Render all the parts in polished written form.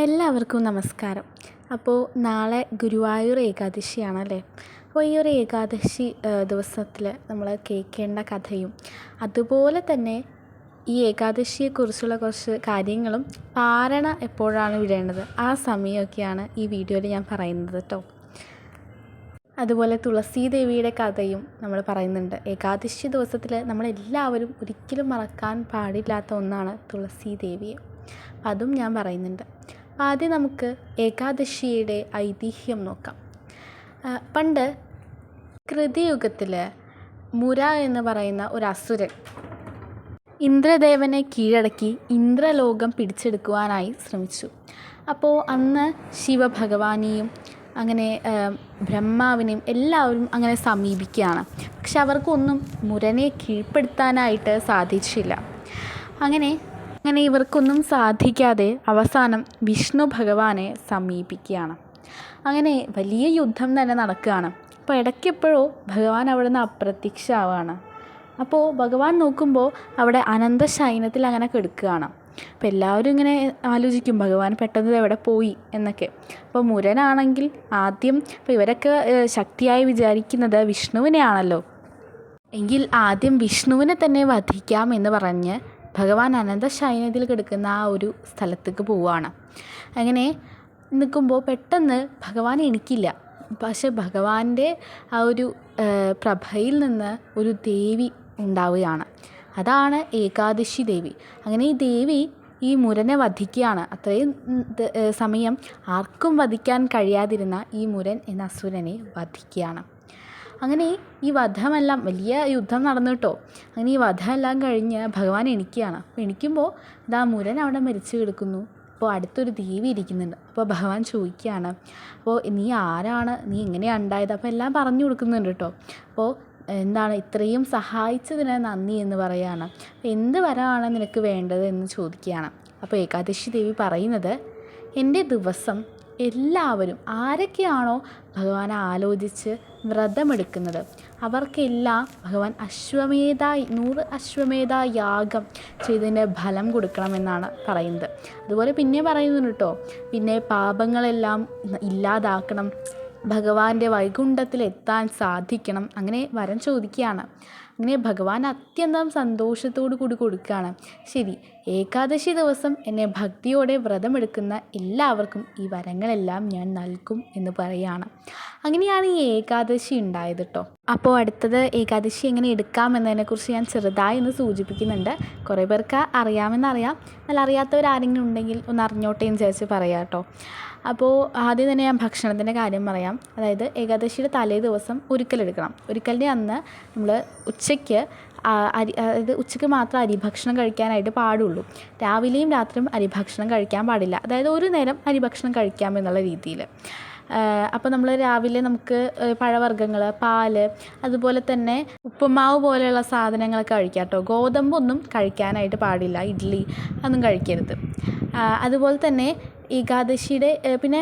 എല്ലാവർക്കും നമസ്കാരം. അപ്പോൾ നാളെ ഗുരുവായൂർ ഏകാദശിയാണല്ലേ. അപ്പോൾ ഈ ഒരു ഏകാദശി ദിവസത്തിൽ നമ്മൾ കേൾക്കേണ്ട കഥയും അതുപോലെ തന്നെ ഈ ഏകാദശിയെക്കുറിച്ചുള്ള കുറച്ച് കാര്യങ്ങളും പാരണ എപ്പോഴാണ് വിടേണ്ടത് ആ സമയമൊക്കെയാണ് ഈ വീഡിയോയിൽ ഞാൻ പറയുന്നത് കേട്ടോ. അതുപോലെ തുളസി ദേവിയുടെ കഥയും നമ്മൾ പറയുന്നുണ്ട്. ഏകാദശി ദിവസത്തിൽ നമ്മളെല്ലാവരും ഒരിക്കലും മറക്കാൻ പാടില്ലാത്ത ഒന്നാണ് തുളസി ദേവിയെ. അതും ഞാൻ പറയുന്നുണ്ട്. ആദ്യം നമുക്ക് ഏകാദശിയുടെ ഐതിഹ്യം നോക്കാം. പണ്ട് കൃതിയുഗത്തിൽ മുര എന്ന് പറയുന്ന ഒരു അസുരൻ ഇന്ദ്രദേവനെ കീഴടക്കി ഇന്ദ്രലോകം പിടിച്ചെടുക്കുവാനായി ശ്രമിച്ചു. അപ്പോൾ അന്ന് ശിവഭഗവാനെയും അങ്ങനെ ബ്രഹ്മാവിനെയും എല്ലാവരും അങ്ങനെ സമീപിക്കുകയാണ്. പക്ഷെ അവർക്കൊന്നും മുരനെ കീഴ്പ്പെടുത്താനായിട്ട് സാധിച്ചില്ല. അങ്ങനെ ഇവർക്കൊന്നും സാധിക്കാതെ അവസാനം വിഷ്ണു ഭഗവാനെ സമീപിക്കുകയാണ്. അങ്ങനെ വലിയ യുദ്ധം തന്നെ നടക്കുകയാണ്. അപ്പോൾ ഇടയ്ക്കെപ്പോഴോ ഭഗവാൻ അവിടെ നിന്ന് അപ്രത്യക്ഷമാവുകയാണ്. അപ്പോൾ ഭഗവാൻ നോക്കുമ്പോൾ അവിടെ അനന്തശയനത്തിൽ അങ്ങനെ കിടക്കുകയാണ്. അപ്പോൾ എല്ലാവരും ഇങ്ങനെ ആലോചിക്കും ഭഗവാൻ പെട്ടെന്ന് എവിടെ പോയി എന്നൊക്കെ. അപ്പോൾ മുരനാണെങ്കിൽ ആദ്യം ഇപ്പോൾ ഇവരൊക്കെ ശക്തിയായി വിചാരിക്കുന്നത് വിഷ്ണുവിനെയാണല്ലോ. എങ്കിൽ ആദ്യം വിഷ്ണുവിനെ തന്നെ വധിക്കാം എന്ന് പറഞ്ഞ് ഭഗവാൻ അനന്തശയനത്തിൽ കിടക്കുന്ന ആ ഒരു സ്ഥലത്തേക്ക് പോവുകയാണ്. അങ്ങനെ നിൽക്കുമ്പോൾ പെട്ടെന്ന് ഭഗവാൻ എണീക്കില്ല. പക്ഷെ ഭഗവാന്റെ ആ ഒരു പ്രഭയിൽ നിന്ന് ഒരു ദേവി ഉണ്ടാവുകയാണ്. അതാണ് ഏകാദശി ദേവി. അങ്ങനെ ഈ ദേവി ഈ മുരനെ വധിക്കുകയാണ്. അത്രയും സമയം ആർക്കും വധിക്കാൻ കഴിയാതിരുന്ന ഈ മുരൻ എന്ന അസുരനെ വധിക്കുകയാണ്. അങ്ങനെ ഈ വധമെല്ലാം വലിയ യുദ്ധം നടന്നു കേട്ടോ. അങ്ങനെ ഈ വധമെല്ലാം കഴിഞ്ഞ് ഭഗവാൻ എണീക്കുകയാണ്. അപ്പോൾ എണീക്കുമ്പോൾ ഇതാ മുരൻ അവിടെ മരിച്ചു കിടക്കുന്നു. അപ്പോൾ അടുത്തൊരു ദേവി ഇരിക്കുന്നുണ്ട്. അപ്പോൾ ഭഗവാൻ ചോദിക്കുകയാണ്, അപ്പോൾ നീ ആരാണ്, നീ എങ്ങനെയാണ് ഉണ്ടായത്? അപ്പോൾ എല്ലാം പറഞ്ഞു കൊടുക്കുന്നുണ്ട് കേട്ടോ. അപ്പോൾ എന്താണ് ഇത്രയും സഹായിച്ചതിന് നന്ദി എന്ന് പറയുകയാണ്. അപ്പോൾ എന്ത് വരമാണ് നിനക്ക് വേണ്ടത് എന്ന് ചോദിക്കുകയാണ്. അപ്പോൾ ഏകാദശി ദേവി പറയുന്നത്, എൻ്റെ ദിവസം എല്ലാവരും ആരൊക്കെയാണോ ഭഗവാനെ ആലോചിച്ച് വ്രതമെടുക്കുന്നത് അവർക്കെല്ലാം ഭഗവാൻ 100 അശ്വമേധ യാഗം ചെയ്തതിൻ്റെ ഫലം കൊടുക്കണമെന്നാണ് പറയുന്നത്. അതുപോലെ പിന്നെ പറയുന്നുണ്ട് കേട്ടോ, പിന്നെ പാപങ്ങളെല്ലാം ഇല്ലാതാക്കണം, ഭഗവാന്റെ വൈകുണ്ഠത്തിൽ എത്താൻ സാധിക്കണം, അങ്ങനെ വരം ചോദിക്കുകയാണ്. അങ്ങനെ ഭഗവാൻ അത്യന്തം സന്തോഷത്തോടു കൂടി കൊടുക്കുകയാണ്. ശരി, ഏകാദശി ദിവസം എന്നെ ഭക്തിയോടെ വ്രതമെടുക്കുന്ന എല്ലാവർക്കും ഈ വരങ്ങളെല്ലാം ഞാൻ നൽകും എന്ന് പറയുകയാണ്. അങ്ങനെയാണ് ഈ ഏകാദശി ഉണ്ടായത് കേട്ടോ. അപ്പോൾ അടുത്തത് ഏകാദശി എങ്ങനെ എടുക്കാം എന്നതിനെക്കുറിച്ച് ഞാൻ ചെറുതായി ഒന്ന് സൂചിപ്പിക്കുന്നുണ്ട്. കുറേ പേർക്ക് അറിയാമെന്നറിയാം, എന്നാൽ അറിയാത്തവരാരെങ്കിലും ഉണ്ടെങ്കിൽ ഒന്ന് അറിഞ്ഞോട്ടെ എന്ന് വിചാരിച്ച് പറയാം കേട്ടോ. അപ്പോൾ ആദ്യം തന്നെ ഞാൻ ഭക്ഷണത്തിൻ്റെ കാര്യം പറയാം. അതായത് ഏകാദശിയുടെ തലേ ദിവസം ഒരിക്കലെടുക്കണം. ഒരിക്കലിൻ്റെ അന്ന് നമ്മൾ ഉച്ചയ്ക്ക് അതായത് ഉച്ചയ്ക്ക് മാത്രം അരിഭക്ഷണം കഴിക്കാനായിട്ട് പാടുള്ളൂ. രാവിലെയും രാത്രിയും അരിഭക്ഷണം കഴിക്കാൻ പാടില്ല. അതായത് ഒരു നേരം അരിഭക്ഷണം കഴിക്കാം എന്നുള്ള രീതിയിൽ. അപ്പോൾ നമ്മൾ രാവിലെ നമുക്ക് പഴവർഗ്ഗങ്ങൾ, പാല്, അതുപോലെ തന്നെ ഉപ്പുമാവ് പോലെയുള്ള സാധനങ്ങളൊക്കെ കഴിക്കാം കേട്ടോ. ഗോതമ്പൊന്നും കഴിക്കാനായിട്ട് പാടില്ല, ഇഡ്ഡലി അതൊന്നും കഴിക്കരുത്. അതുപോലെ തന്നെ ഏകാദശിയുടെ പിന്നെ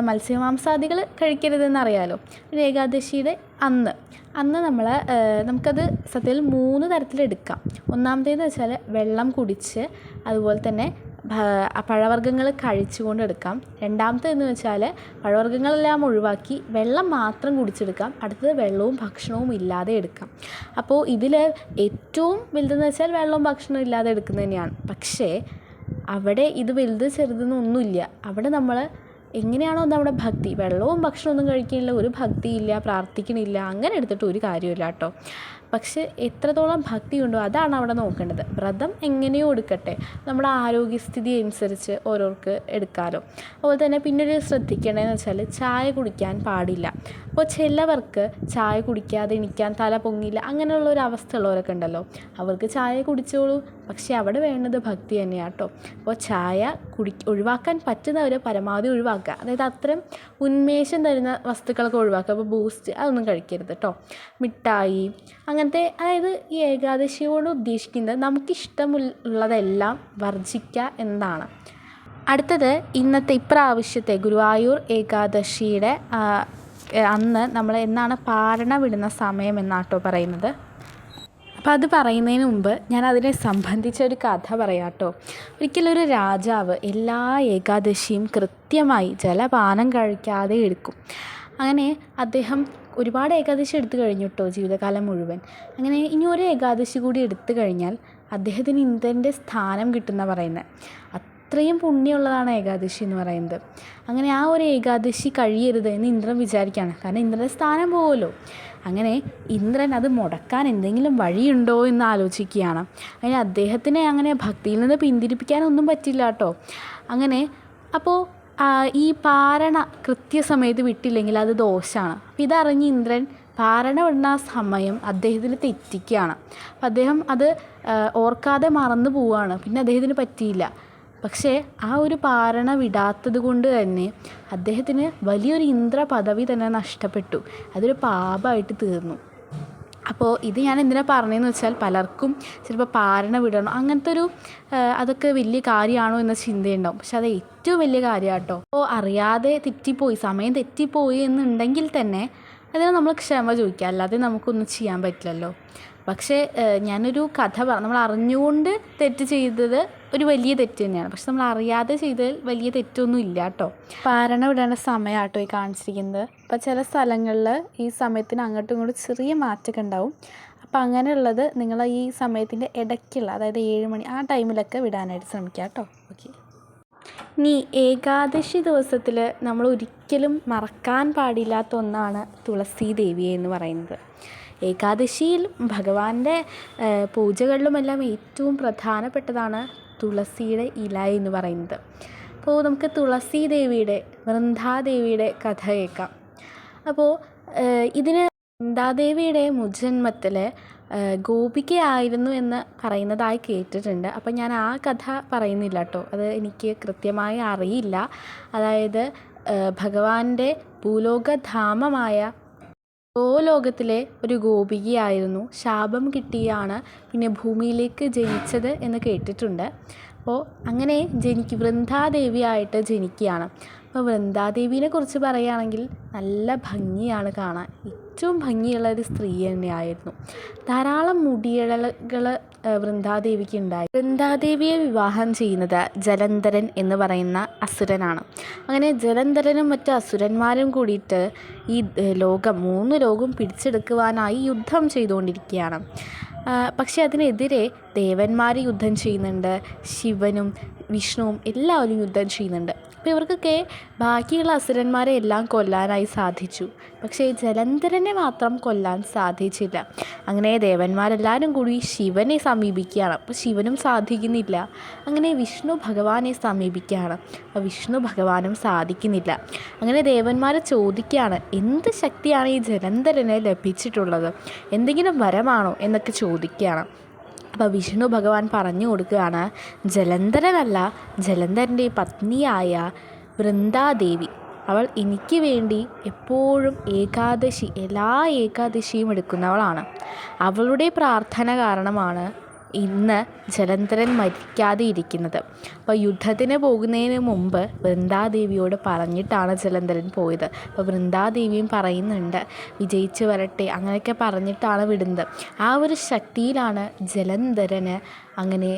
മത്സ്യമാംസാദികൾ കഴിക്കരുതെന്നറിയാലോ. പിന്നെ ഏകാദശിയുടെ അന്ന് നമുക്കത് സത്യത്തിൽ 3 തരത്തിലെടുക്കാം. ഒന്നാമത്തേന്ന് വെച്ചാൽ വെള്ളം കുടിച്ച് അതുപോലെ തന്നെ പഴവർഗ്ഗങ്ങൾ കഴിച്ചുകൊണ്ട് എടുക്കാം. രണ്ടാമത്തേന്ന് വെച്ചാൽ പഴവർഗ്ഗങ്ങളെല്ലാം ഒഴിവാക്കി വെള്ളം മാത്രം കുടിച്ചെടുക്കാം. അടുത്തത് വെള്ളവും ഭക്ഷണവും ഇല്ലാതെ എടുക്കാം. അപ്പോൾ ഇതിൽ ഏറ്റവും വലുതെന്ന് വെച്ചാൽ വെള്ളവും ഭക്ഷണവും ഇല്ലാതെ എടുക്കുന്നത് തന്നെയാണ്. പക്ഷേ അവിടെ ഇത് വലുത് ചെറുതെന്നൊന്നുമില്ല. അവിടെ നമ്മൾ എങ്ങനെയാണോ നമ്മുടെ ഭക്തി, വെള്ളവും ഭക്ഷണമൊന്നും കഴിക്കുന്നില്ല, ഒരു ഭക്തിയില്ല, പ്രാർത്ഥിക്കണില്ല, അങ്ങനെ എടുത്തിട്ട് ഒരു കാര്യമില്ല കേട്ടോ. പക്ഷെ എത്രത്തോളം ഭക്തിയുണ്ടോ അതാണ് അവിടെ നോക്കേണ്ടത്. വ്രതം എങ്ങനെയോ എടുക്കട്ടെ, നമ്മുടെ ആരോഗ്യസ്ഥിതി അനുസരിച്ച് ഓരോർക്ക് എടുക്കാമല്ലോ. അതുപോലെ തന്നെ പിന്നൊരു ശ്രദ്ധിക്കേണ്ടതെന്ന് വെച്ചാൽ ചായ കുടിക്കാൻ പാടില്ല. അപ്പോൾ ചിലവർക്ക് ചായ കുടിക്കാതെ എണീക്കാൻ തല പൊങ്ങില്ല, അങ്ങനെയുള്ളൊരു അവസ്ഥ ഉള്ളവരൊക്കെ ഉണ്ടല്ലോ. അവർക്ക് ചായ കുടിച്ചോളൂ, പക്ഷേ അവിടെ വേണ്ടത് ഭക്തി തന്നെയാണ് കേട്ടോ. അപ്പോൾ ചായ ഒഴിവാക്കാൻ പറ്റുന്നവർ പരമാവധി ഒഴിവാക്കുക. അതായത് അത്രയും ഉന്മേഷം തരുന്ന വസ്തുക്കളൊക്കെ ഒഴിവാക്കുക. അപ്പോൾ ബൂസ്റ്റ് അതൊന്നും കഴിക്കരുത് കേട്ടോ. മിഠായി അങ്ങനത്തെ, അതായത് ഈ ഏകാദശിയോട് ഉദ്ദേശിക്കുന്നത് നമുക്കിഷ്ടമുള്ളതെല്ലാം വർജിക്കുക എന്നതാണ്. അടുത്തത് ഇന്നത്തെ ഇപ്രാവശ്യത്തെ ഗുരുവായൂർ ഏകാദശിയുടെ അന്ന് നമ്മൾ എന്നാണ് പാരണ വിടുന്ന സമയം എന്നാട്ടോ പറയുന്നത്. അപ്പോൾ അത് പറയുന്നതിന് മുമ്പ് ഞാൻ അതിനെ സംബന്ധിച്ചൊരു കഥ പറയാം കേട്ടോ. ഒരിക്കലൊരു രാജാവ് എല്ലാ ഏകാദശിയും കൃത്യമായി ജലപാനം കഴിക്കാതെ എടുക്കും. അങ്ങനെ അദ്ദേഹം ഒരുപാട് ഏകാദശി എടുത്തു കഴിഞ്ഞു കേട്ടോ ജീവിതകാലം മുഴുവൻ. അങ്ങനെ ഇനി ഒരു ഏകാദശി കൂടി എടുത്തു കഴിഞ്ഞാൽ അദ്ദേഹത്തിന് ഇന്ദ്രൻ്റെ സ്ഥാനം കിട്ടുന്ന പറയുന്നത്. അത്രയും പുണ്യമുള്ളതാണ് ഏകാദശി എന്ന് പറയുന്നത്. അങ്ങനെ ആ ഒരു ഏകാദശി കഴിയരുത് എന്ന് ഇന്ദ്രൻ വിചാരിക്കുകയാണ്. കാരണം ഇന്ദ്രൻ്റെ സ്ഥാനം പോകുമല്ലോ. അങ്ങനെ ഇന്ദ്രൻ അത് മുടക്കാൻ എന്തെങ്കിലും വഴിയുണ്ടോ എന്ന് ആലോചിക്കുകയാണ്. അങ്ങനെ അദ്ദേഹത്തിനെ അങ്ങനെ ഭക്തിയിൽ നിന്ന് പിന്തിരിപ്പിക്കാനൊന്നും പറ്റില്ല കേട്ടോ. അങ്ങനെ അപ്പോൾ ഈ പാരണ കൃത്യസമയത്ത് വിട്ടില്ലെങ്കിൽ അത് ദോഷമാണ്. അപ്പോൾ ഇതറിഞ്ഞ് ഇന്ദ്രൻ പാരണ വിടുന്ന സമയം അദ്ദേഹത്തിന് തെറ്റിക്കുകയാണ്. അപ്പം അദ്ദേഹം അത് ഓർക്കാതെ മറന്നു പോവുകയാണ്. പിന്നെ അദ്ദേഹത്തിന് പറ്റിയില്ല. പക്ഷേ ആ ഒരു പാരണ വിടാത്തത് കൊണ്ട് തന്നെ അദ്ദേഹത്തിന് വലിയൊരു ഇന്ദ്ര പദവി തന്നെ നഷ്ടപ്പെട്ടു. അതൊരു പാപമായിട്ട് തീർന്നു. അപ്പോൾ ഇത് ഞാൻ എന്തിനാ പറഞ്ഞതെന്ന് വെച്ചാൽ പലർക്കും ചിലപ്പോൾ പാരണ വിടണം അങ്ങനത്തെ ഒരു അതൊക്കെ വലിയ കാര്യമാണോ എന്ന ചിന്തയുണ്ടാവും. പക്ഷെ അത് ഏറ്റവും വലിയ കാര്യമാണ് കേട്ടോ. അപ്പോൾ അറിയാതെ തെറ്റിപ്പോയി, സമയം തെറ്റിപ്പോയി എന്നുണ്ടെങ്കിൽ തന്നെ അതിന് നമ്മൾ ക്ഷമ ചോദിക്കുക, അല്ലാതെ നമുക്കൊന്നും ചെയ്യാൻ പറ്റില്ലല്ലോ. പക്ഷേ ഞാനൊരു കഥ നമ്മൾ അറിഞ്ഞുകൊണ്ട് തെറ്റ് ചെയ്തത് ഒരു വലിയ തെറ്റ് തന്നെയാണ്. പക്ഷെ നമ്മൾ അറിയാതെ ചെയ്തതിൽ വലിയ തെറ്റൊന്നും ഇല്ല കേട്ടോ. പാരണ വിടേണ്ട സമയമാട്ടോ ഈ കാണിച്ചിരിക്കുന്നത്. അപ്പോൾ ചില സ്ഥലങ്ങളിൽ ഈ സമയത്തിന് അങ്ങോട്ടും ഇങ്ങോട്ടും ചെറിയ മാറ്റമൊക്കെ ഉണ്ടാവും. അപ്പോൾ അങ്ങനെയുള്ളത് നിങ്ങൾ ഈ സമയത്തിൻ്റെ ഇടയ്ക്കുള്ള, അതായത് 7 മണി ആ ടൈമിലൊക്കെ വിടാനായിട്ട് ശ്രമിക്കുക കേട്ടോ. ഓക്കെ. ഇനി ഏകാദശി ദിവസത്തിൽ നമ്മൾ ഒരിക്കലും മറക്കാൻ പാടില്ലാത്ത ഒന്നാണ് തുളസി ദേവിയെ എന്ന് പറയുന്നത്. ഏകാദശിയിൽ ഭഗവാന്റെ പൂജകളിലുമെല്ലാം ഏറ്റവും പ്രധാനപ്പെട്ടതാണ് തുളസിയുടെ ഇല എന്ന് പറയുന്നത്. അപ്പോൾ നമുക്ക് തുളസി ദേവിയുടെ, വൃന്ദാദേവിയുടെ കഥ കേൾക്കാം. അപ്പോൾ ഇതിന് വൃന്ദാദേവിയുടെ മുജ്ജന്മത്തിൽ ഗോപികയായിരുന്നു എന്ന് പറയുന്നതായി കേട്ടിട്ടുണ്ട്. അപ്പം ഞാൻ ആ കഥ പറയുന്നില്ല കേട്ടോ, അത് എനിക്ക് കൃത്യമായി അറിയില്ല. അതായത് ഭഗവാന്റെ ഭൂലോകധാമമായ ഗോലോകത്തിലെ ഒരു ഗോപികയായിരുന്നു. ശാപം കിട്ടിയാണ് പിന്നെ ഭൂമിയിലേക്ക് ജനിച്ചത് എന്ന് കേട്ടിട്ടുണ്ട്. അപ്പോൾ അങ്ങനെ വൃന്ദാദേവിയായിട്ട് ജനിക്കുകയാണ്. അപ്പോൾ വൃന്ദാദേവിയെ കുറിച്ച് പറയുകയാണെങ്കിൽ നല്ല ഭംഗിയാണ് കാണാൻ. ഏറ്റവും ഭംഗിയുള്ള ഒരു സ്ത്രീ തന്നെയായിരുന്നു. ധാരാളം മുടിയിഴകൾ വൃന്ദാദേവിക്ക് ഉണ്ടായി. വൃന്ദാദേവിയെ വിവാഹം ചെയ്യുന്നത് ജലന്ധരൻ എന്ന് പറയുന്ന അസുരനാണ്. അങ്ങനെ ജലന്ധരനും മറ്റ് അസുരന്മാരും കൂടിയിട്ട് ഈ 3 ലോകം പിടിച്ചെടുക്കുവാനായി യുദ്ധം ചെയ്തുകൊണ്ടിരിക്കുകയാണ്. പക്ഷെ അതിനെതിരെ ദേവന്മാർ യുദ്ധം ചെയ്യുന്നുണ്ട്, ശിവനും വിഷ്ണുവും എല്ലാവരും യുദ്ധം ചെയ്യുന്നുണ്ട്. അപ്പോൾ ഇവർക്കൊക്കെ ബാക്കിയുള്ള അസുരന്മാരെ എല്ലാം കൊല്ലാനായി സാധിച്ചു. പക്ഷേ ജലന്ധരനെ മാത്രം കൊല്ലാൻ സാധിച്ചില്ല. അങ്ങനെ ദേവന്മാരെല്ലാവരും കൂടി ശിവനെ സമീപിക്കുകയാണ്. അപ്പോൾ ശിവനും സാധിക്കുന്നില്ല. അങ്ങനെ വിഷ്ണു ഭഗവാനെ സമീപിക്കുകയാണ്. അപ്പോൾ വിഷ്ണു ഭഗവാനും സാധിക്കുന്നില്ല. അങ്ങനെ ദേവന്മാർ ചോദിക്കുകയാണ്, എന്ത് ശക്തിയാണ് ഈ ജലന്ധരന് ലഭിച്ചിട്ടുള്ളത്, എന്തെങ്കിലും വരമാണോ എന്നൊക്കെ ചോദിക്കുകയാണ്. അപ്പോൾ വിഷ്ണു ഭഗവാൻ പറഞ്ഞു കൊടുക്കുകയാണ്, ജലന്ധരനല്ല, ജലന്ധരൻ്റെ പത്നിയായ വൃന്ദാദേവി, അവൾ എനിക്ക് വേണ്ടി എപ്പോഴും എല്ലാ ഏകാദശിയും എടുക്കുന്നവളാണ്. അവളുടെ പ്രാർത്ഥന കാരണമാണ് ഇന്ന് ജലന്ധരൻ മരിക്കാതെ ഇരിക്കുന്നത്. അപ്പോൾ യുദ്ധത്തിന് പോകുന്നതിന് മുമ്പ് വൃന്ദാദേവിയോട് പറഞ്ഞിട്ടാണ് ജലന്ധരൻ പോയത്. അപ്പോൾ വൃന്ദാദേവിയും പറയുന്നുണ്ട് വിജയിച്ച് വരട്ടെ അങ്ങനെയൊക്കെ പറഞ്ഞിട്ടാണ് വിടുന്നത്. ആ ഒരു ശക്തിയിലാണ് ജലന്ധരന് അങ്ങനെ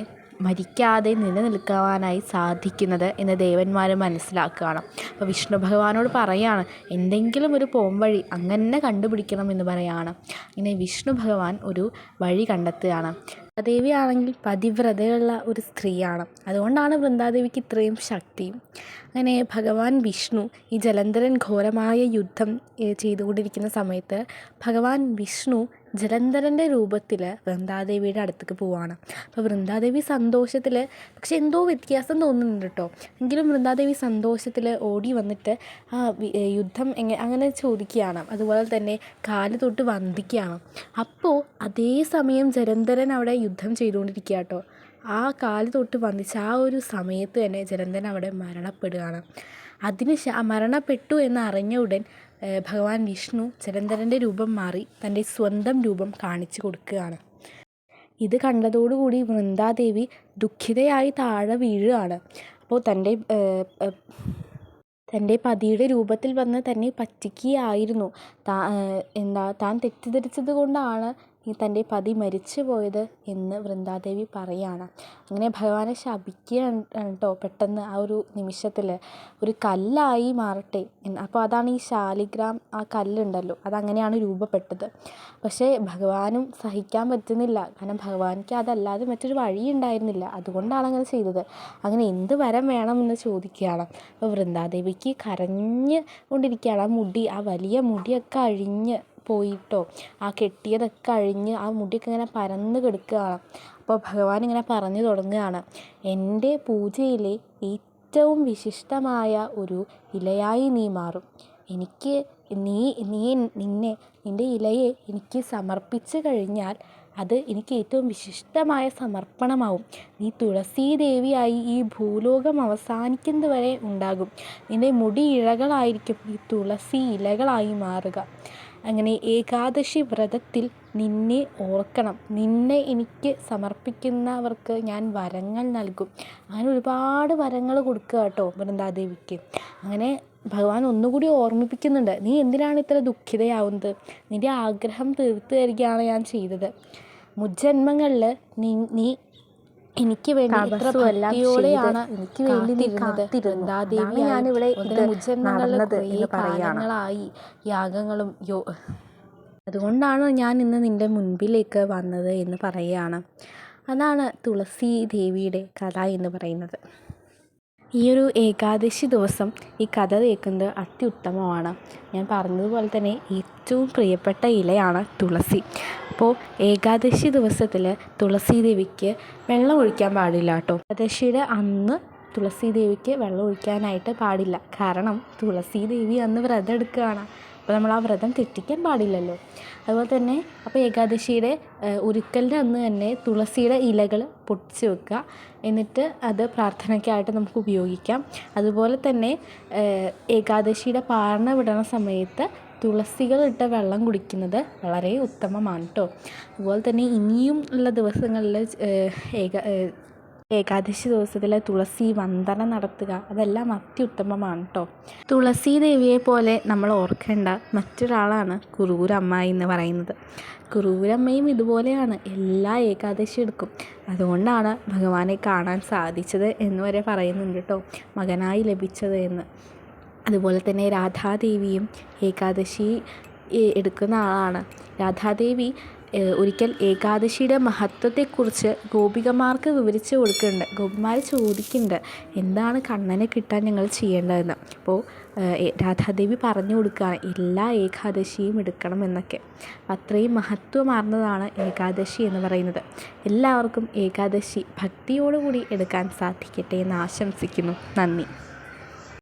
മരിക്കാതെ നിലനിൽക്കുവാനായി സാധിക്കുന്നത് എന്ന് ദേവന്മാർ മനസ്സിലാക്കുകയാണ്. അപ്പോൾ വിഷ്ണു ഭഗവാനോട് പറയുകയാണ്, എന്തെങ്കിലും ഒരു പോംവഴി അങ്ങനെ കണ്ടുപിടിക്കണം എന്ന് പറയുകയാണ്. ഇങ്ങനെ വിഷ്ണു ഭഗവാൻ ഒരു വഴി കണ്ടെത്തുകയാണ്. വൃന്ദാദേവിയാണെങ്കിൽ പതിവ്രതയുള്ള ഒരു സ്ത്രീയാണ്. അതുകൊണ്ടാണ് വൃന്ദാദേവിക്ക് ഇത്രയും ശക്തിയും. അങ്ങനെ ഭഗവാൻ വിഷ്ണു ഈ ജലന്ധരൻ ഘോരമായ യുദ്ധം ചെയ്തുകൊണ്ടിരിക്കുന്ന സമയത്ത് ഭഗവാൻ വിഷ്ണു ജലന്ധരൻ്റെ രൂപത്തിൽ വൃന്ദാദേവിയുടെ അടുത്തേക്ക് പോവുകയാണ്. അപ്പോൾ വൃന്ദാദേവി സന്തോഷത്തിൽ, പക്ഷെ എന്തോ വ്യത്യാസം തോന്നുന്നുണ്ട് കേട്ടോ. എങ്കിലും വൃന്ദാദേവി സന്തോഷത്തിൽ ഓടി വന്നിട്ട് യുദ്ധം അങ്ങനെ ചോദിക്കുകയാണ്. അതുപോലെ തന്നെ കാല് തൊട്ട് വന്ദിക്കുകയാണ്. അപ്പോൾ അതേ സമയം ജലന്ധരൻ അവിടെ യുദ്ധം ചെയ്തുകൊണ്ടിരിക്കുക കേട്ടോ. ആ കാല് തൊട്ട് വന്ദിച്ച ആ ഒരു സമയത്ത് തന്നെ ജലന്ധരൻ അവിടെ മരണപ്പെടുകയാണ്. മരണപ്പെട്ടു എന്നറിഞ്ഞ ഉടൻ ഭഗവാൻ വിഷ്ണു ജലന്ധരൻ്റെ രൂപം മാറി തൻ്റെ സ്വന്തം രൂപം കാണിച്ചു കൊടുക്കുകയാണ്. ഇത് കണ്ടതോടുകൂടി വൃന്ദാദേവി ദുഃഖിതയായി താഴെ വീഴുകയാണ്. അപ്പോൾ തൻ്റെ പതിയുടെ രൂപത്തിൽ വന്ന് തന്നെ പറ്റിക്കുകയായിരുന്നു. താൻ തെറ്റിദ്ധരിച്ചത് കൊണ്ടാണ് ഈ തൻ്റെ പതി മരിച്ചു പോയത് എന്ന് വൃന്ദാദേവി പറയുകയാണ്. അങ്ങനെ ഭഗവാനെ ശപിക്കുകയാണ് കേട്ടോ. പെട്ടെന്ന് ആ ഒരു നിമിഷത്തിൽ ഒരു കല്ലായി മാറട്ടെ എന്ന്. അപ്പോൾ അതാണ് ഈ ശാലിഗ്രാം, ആ കല്ലുണ്ടല്ലോ, അതങ്ങനെയാണ് രൂപപ്പെട്ടത്. പക്ഷേ ഭഗവാനും സഹിക്കാൻ പറ്റുന്നില്ല. കാരണം ഭഗവാനിക്ക് അതല്ലാതെ മറ്റൊരു വഴി ഉണ്ടായിരുന്നില്ല. അതുകൊണ്ടാണ് അങ്ങനെ ചെയ്തത്. അങ്ങനെ എന്ത് വരം വേണമെന്ന് ചോദിക്കുകയാണ്. അപ്പോൾ വൃന്ദാദേവിക്ക് കരഞ്ഞ് കൊണ്ടിരിക്കുകയാണ്. ആ വലിയ മുടിയൊക്കെ അഴിഞ്ഞ് പോയിട്ടോ, ആ കെട്ടിയതൊക്കെ അഴിഞ്ഞ് ആ മുടിയൊക്കെ ഇങ്ങനെ പരന്ന് കിടക്കുകയാണ്. അപ്പോൾ ഭഗവാൻ ഇങ്ങനെ പറഞ്ഞു തുടങ്ങുകയാണ്, എൻ്റെ പൂജയിലെ ഏറ്റവും വിശിഷ്ടമായ ഒരു ഇലയായി നീ മാറും. എനിക്ക് നിൻ്റെ ഇലയെ എനിക്ക് സമർപ്പിച്ചു കഴിഞ്ഞാൽ അത് എനിക്ക് ഏറ്റവും വിശിഷ്ടമായ സമർപ്പണമാവും. നീ തുളസീദേവിയായി ഈ ഭൂലോകം അവസാനിക്കുന്നത് വരെ ഉണ്ടാകും. നിൻ്റെ മുടി ഇഴകളായിരിക്കും ഈ തുളസി ഇലകളായി മാറുക. അങ്ങനെ ഏകാദശി വ്രതത്തിൽ നിന്നെ ഓർക്കണം. നിന്നെ എനിക്ക് സമർപ്പിക്കുന്നവർക്ക് ഞാൻ വരങ്ങൾ നൽകും. അങ്ങനെ ഒരുപാട് വരങ്ങൾ കൊടുക്കുക കേട്ടോ വൃന്ദാദേവിക്ക്. അങ്ങനെ ഭഗവാൻ ഒന്നുകൂടി ഓർമ്മിപ്പിക്കുന്നുണ്ട്, നീ എന്തിനാണ് ഇത്ര ദുഃഖിതയാവുന്നത്? നിൻ്റെ ആഗ്രഹം തീർത്തു തരികയാണ് ഞാൻ ചെയ്തത്. മുജ്ജന്മങ്ങളിൽ നീ എനിക്ക് വേണ്ടി ഇത്ര ഭക്തിയോടെയാണ് എനിക്ക് വേണ്ടി നിന്നത്. വൃന്ദാദേവിയാണ് ഇവിടെ മുജ്ജന്മങ്ങളിൽ കാലങ്ങളായി യാഗങ്ങളും അതുകൊണ്ടാണ് ഞാൻ ഇന്ന് നിൻ്റെ മുൻപിലേക്ക് വന്നത് എന്ന് പറയുകയാണ്. അതാണ് തുളസി ദേവിയുടെ കഥ എന്ന് പറയുന്നത്. ഈ ഒരു ഏകാദശി ദിവസം ഈ കഥ കേൾക്കുന്നത് അത്യുത്തമമാണ്. ഞാൻ പറഞ്ഞതുപോലെ തന്നെ ഏറ്റവും പ്രിയപ്പെട്ട ഇലയാണ് തുളസി. അപ്പോൾ ഏകാദശി ദിവസത്തിൽ തുളസി ദേവിക്ക് വെള്ളം ഒഴിക്കാൻ പാടില്ല കേട്ടോ. ഏകാദശിയുടെ അന്ന് തുളസി ദേവിക്ക് വെള്ളം ഒഴിക്കാനായിട്ട് പാടില്ല. കാരണം തുളസി ദേവി അന്ന് വ്രതം എടുക്കുകയാണ്. അപ്പോൾ നമ്മൾ ആ വ്രതം തെറ്റിക്കാൻ പാടില്ലല്ലോ. അതുപോലെ തന്നെ അപ്പോൾ ഏകാദശിയുടെ ഒരുക്കലിൻ്റെ അന്ന് തന്നെ തുളസിയുടെ ഇലകൾ പൊട്ടിച്ച് വെക്കുക. എന്നിട്ട് അത് പ്രാർത്ഥനയ്ക്കായിട്ട് നമുക്ക് ഉപയോഗിക്കാം. അതുപോലെ തന്നെ ഏകാദശിയുടെ പാരണ വിടണ സമയത്ത് തുളസികളിട്ട വെള്ളം കുടിക്കുന്നത് വളരെ ഉത്തമമാണ് കേട്ടോ. അതുപോലെ തന്നെ ഇനിയും ഉള്ള ദിവസങ്ങളിൽ ഏകാദശി ദിവസത്തിൽ തുളസി വന്ദനം നടത്തുക, അതെല്ലാം അത്യുത്തമമാണ് കേട്ടോ. തുളസി ദേവിയെ പോലെ നമ്മൾ ഓർക്കേണ്ട മറ്റൊരാളാണ് കുറൂരമ്മായി എന്ന് പറയുന്നത്. കുറൂരമ്മയും ഇതുപോലെയാണ്, എല്ലാ ഏകാദശി എടുക്കും. അതുകൊണ്ടാണ് ഭഗവാനെ കാണാൻ സാധിച്ചത് എന്ന് വരെ പറയുന്നുണ്ട് കേട്ടോ, മകനായി ലഭിച്ചത് എന്ന്. അതുപോലെ തന്നെ രാധാദേവിയും ഏകാദശി എടുക്കുന്ന ആളാണ്. രാധാദേവി ഒരിക്കൽ ഏകാദശിയുടെ മഹത്വത്തെക്കുറിച്ച് ഗോപികമാർക്ക് വിവരിച്ച് കൊടുക്കുന്നുണ്ട്. ഗോപിമാർ ചോദിക്കുന്നുണ്ട്, എന്താണ് കണ്ണനെ കിട്ടാൻ ഞങ്ങൾ ചെയ്യേണ്ടതെന്ന്. അപ്പോൾ രാധാദേവി പറഞ്ഞു കൊടുക്കുകയാണ് എല്ലാ ഏകാദശിയും എടുക്കണം എന്നൊക്കെ. അത്രയും മഹത്വമാർന്നതാണ് ഏകാദശി എന്ന് പറയുന്നത്. എല്ലാവർക്കും ഏകാദശി ഭക്തിയോടുകൂടി എടുക്കാൻ സാധിക്കട്ടെ എന്ന് ആശംസിക്കുന്നു. നന്ദി.